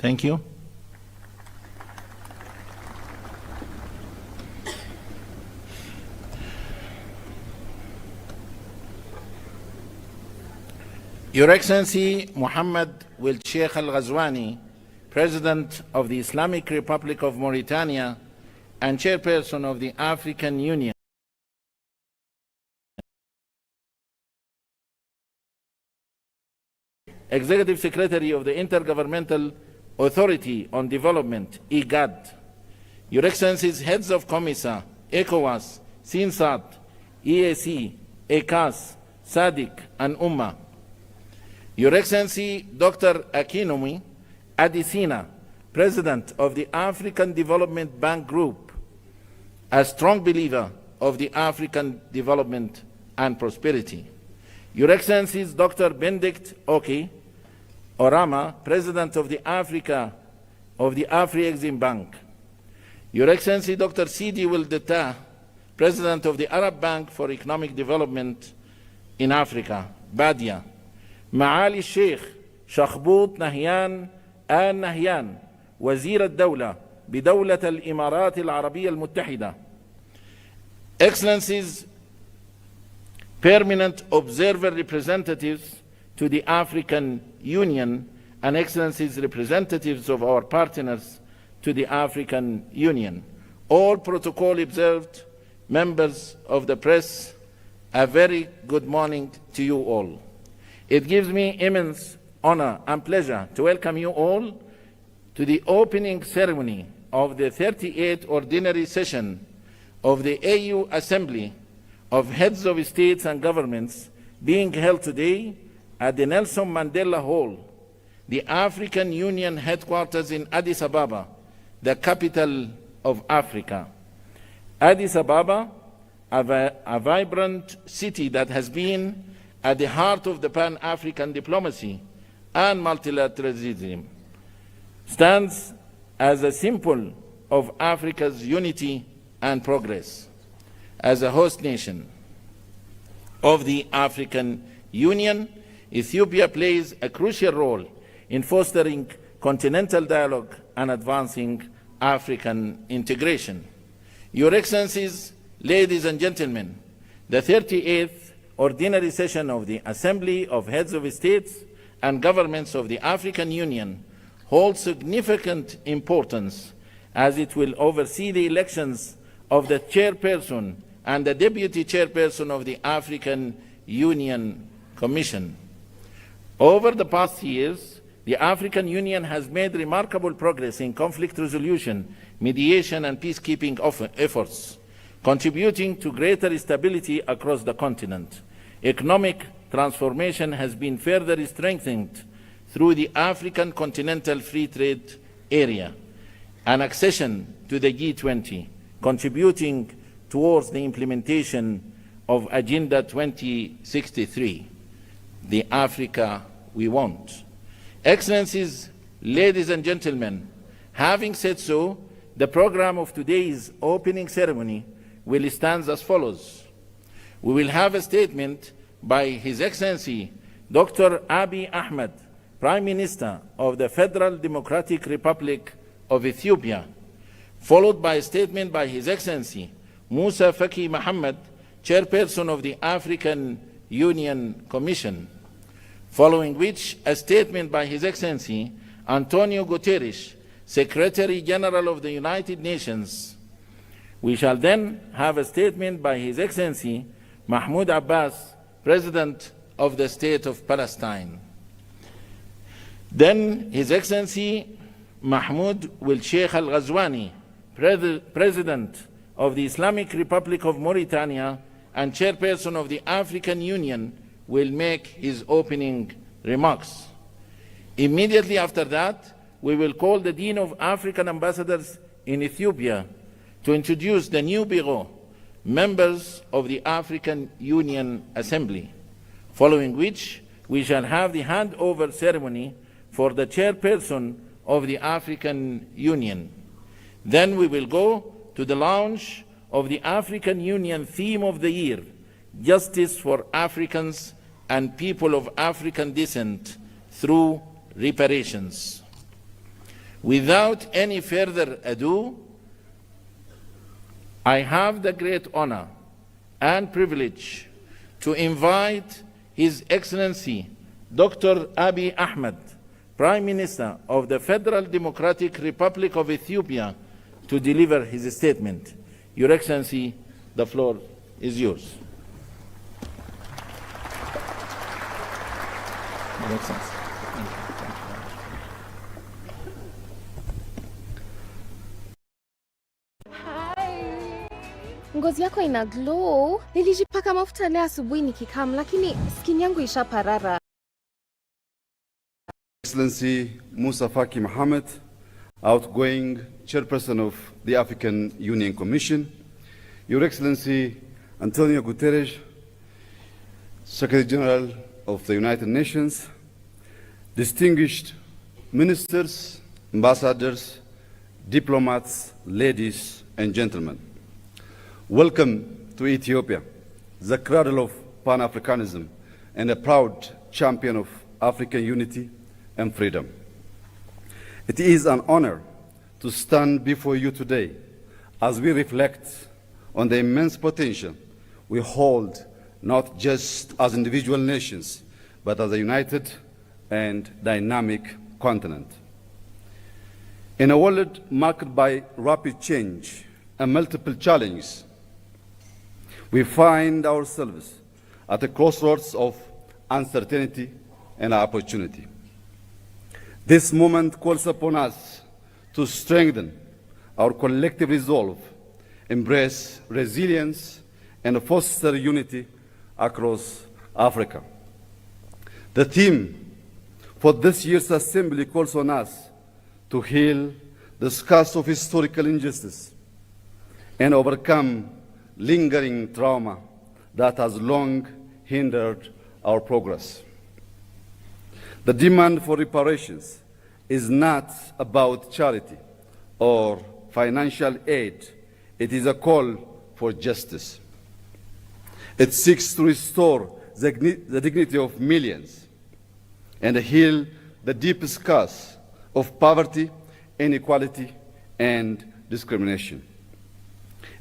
Thank you. Your Excellency Muhammad Wil Sheikh Al Ghazwani, President of the Islamic Republic of Mauritania and Chairperson of the African Union, Executive Secretary of the Intergovernmental Authority on Development, IGAD, Your Excellencies Heads of COMISA, ECOWAS, SINSAT, EAC, ECAS, SADC, and UMMA, Your Excellency Dr. Akinwumi Adesina, President of the African Development Bank Group, a strong believer of the African development and prosperity. Your Excellencies Dr. Benedict Oki Orama, President of the Afri-Exim Bank. Your Excellency Dr. Sidi Wildeta, President of the Arab Bank for Economic Development in Africa, BADIA. معالي الشيخ شخبوط نهيان آل نهيان وزير الدولة بدولة الإمارات العربية المتحدة. Excellencies, permanent observer representatives to the African Union, and Excellencies, representatives of our partners to the African Union. All protocol observed, members of the press, a very good morning to you all. It gives me immense honor and pleasure to welcome you all to the opening ceremony of the 38th Ordinary Session of the AU Assembly of Heads of States and Governments, being held today at the Nelson Mandela Hall, the African Union headquarters in Addis Ababa, the capital of Africa. Addis Ababa, a vibrant city that has been at the heart of the Pan-African diplomacy and multilateralism, stands as a symbol of Africa's unity and progress. As a host nation of the African Union, Ethiopia plays a crucial role in fostering continental dialogue and advancing African integration. Your Excellencies, ladies and gentlemen, the 38th Ordinary Session of the Assembly of Heads of States and Governments of the African Union holds significant importance, as it will oversee the elections of the chairperson and the deputy chairperson of the African Union Commission. Over the past years, the African Union has made remarkable progress in conflict resolution, mediation, and peacekeeping efforts, contributing to greater stability across the continent. Economic transformation has been further strengthened through the African Continental Free Trade Area and accession to the G20, contributing towards the implementation of Agenda 2063, the Africa we want. Excellencies, ladies and gentlemen, having said so, the program of today's opening ceremony will stand as follows. We will have a statement by His Excellency Dr. Abiy Ahmed, Prime Minister of the Federal Democratic Republic of Ethiopia, followed by a statement by His Excellency Musa Faki Mohammed, Chairperson of the African Union Commission, following which a statement by His Excellency Antonio Guterres, Secretary General of the United Nations. We shall then have a statement by His Excellency Mahmoud Abbas, President of the State of Palestine. Then His Excellency Mahmoud Wil Sheikh Al Ghazwani, President of the Islamic Republic of Mauritania and Chairperson of the African Union, will make his opening remarks. Immediately after that, we will call the Dean of African Ambassadors in Ethiopia to introduce the new Bureau, members of the African Union Assembly, following which we shall have the handover ceremony for the chairperson of the African Union. Then we will go to the launch of the African Union theme of the year, Justice for Africans and People of African Descent through Reparations. Without any further ado, I have the great honor and privilege to invite His Excellency Dr. Abiy Ahmed, Prime Minister of the Federal Democratic Republic of Ethiopia, to deliver his statement. Your Excellency, the floor is yours. Your Excellency. Ngozi yako ina glow. Nilijipaka mafuta leo asubuhi nikikam, lakini skin yangu ishaparara. Excellency Musa Faki Mohammed, outgoing chairperson of the African Union Commission, Your Excellency Antonio Guterres, Secretary General of the United Nations, distinguished ministers, ambassadors, diplomats, ladies and gentlemen. Welcome to Ethiopia, the cradle of Pan-Africanism and a proud champion of African unity and freedom. It is an honor to stand before you today as we reflect on the immense potential we hold, not just as individual nations, but as a united and dynamic continent. In a world marked by rapid change and multiple challenges, we find ourselves at a crossroads of uncertainty and opportunity. This moment calls upon us to strengthen our collective resolve, embrace resilience, and foster unity across Africa. The theme for this year's assembly calls on us to heal the scars of historical injustice and overcome lingering trauma that has long hindered our progress. The demand for reparations is not about charity or financial aid. It is a call for justice. It seeks to restore the dignity of millions and heal the deep scars of poverty, inequality, and discrimination.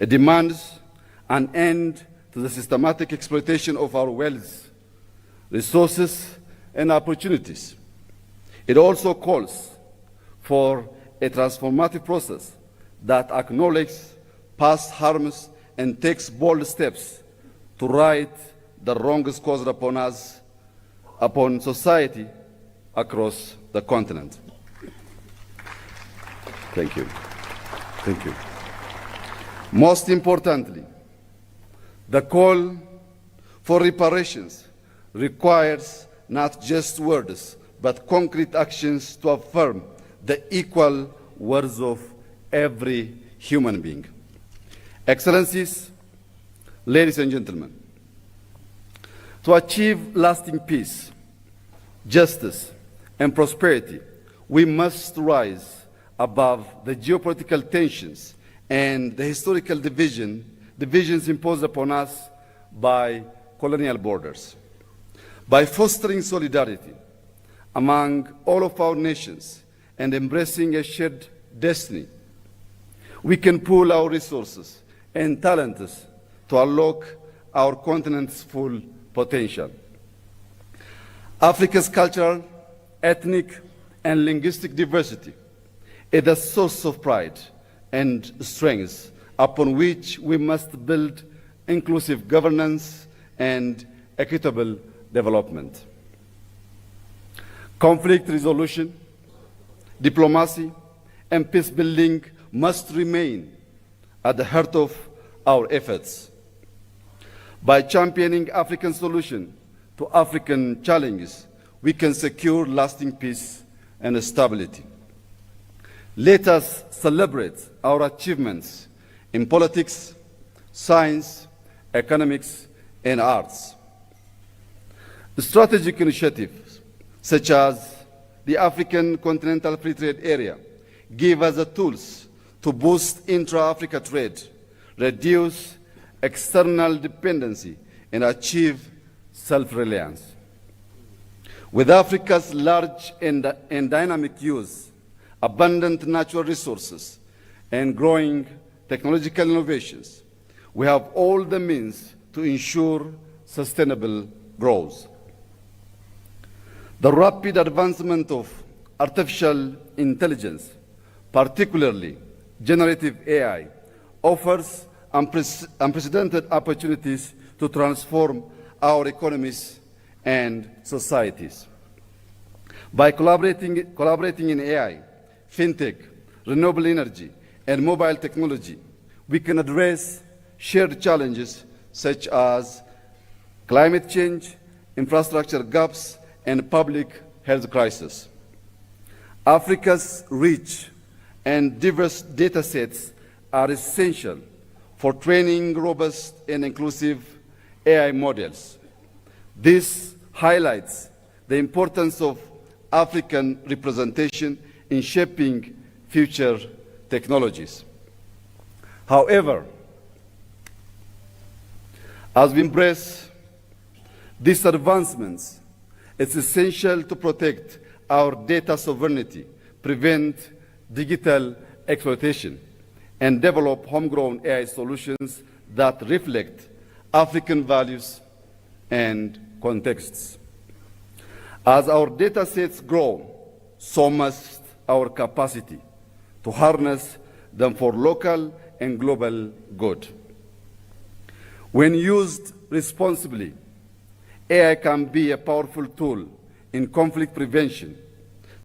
It demands an end to the systematic exploitation of our wealth, resources, and opportunities. It also calls for a transformative process that acknowledges past harms and takes bold steps to right the wrongs caused upon us, upon society across the continent. Thank you. Thank you. Most importantly, the call for reparations requires not just words, but concrete actions to affirm the equal worth of every human being. Excellencies, ladies and gentlemen, to achieve lasting peace, justice, and prosperity, we must rise above the geopolitical tensions and the historical divisions imposed upon us by colonial borders. By fostering solidarity among all of our nations and embracing a shared destiny, we can pool our resources and talents to unlock our continent's full potential. Africa's cultural, ethnic, and linguistic diversity is a source of pride and strength upon which we must build inclusive governance and equitable development. Conflict resolution, diplomacy, and peace building must remain at the heart of our efforts. By championing African solutions to African challenges, we can secure lasting peace and stability. Let us celebrate our achievements in politics, science, economics, and arts. Strategic initiatives such as the African Continental Free Trade Area give us the tools to boost intra-Africa trade, reduce external dependency, and achieve self-reliance. With Africa's large and dynamic use, abundant natural resources, and growing technological innovations, we have all the means to ensure sustainable growth. The rapid advancement of artificial intelligence, particularly generative AI, offers unprecedented opportunities to transform our economies and societies. By collaborating in AI, fintech, renewable energy, and mobile technology, we can address shared challenges such as climate change, infrastructure gaps, and public health crisis. Africa's rich and diverse data sets are essential for training robust and inclusive AI models. This highlights the importance of African representation in shaping future technologies. However, as we embrace these advancements, it's essential to protect our data sovereignty, prevent digital exploitation, and develop homegrown AI solutions that reflect African values and contexts. As our data sets grow, so must our capacity to harness them for local and global good. When used responsibly, AI can be a powerful tool in conflict prevention,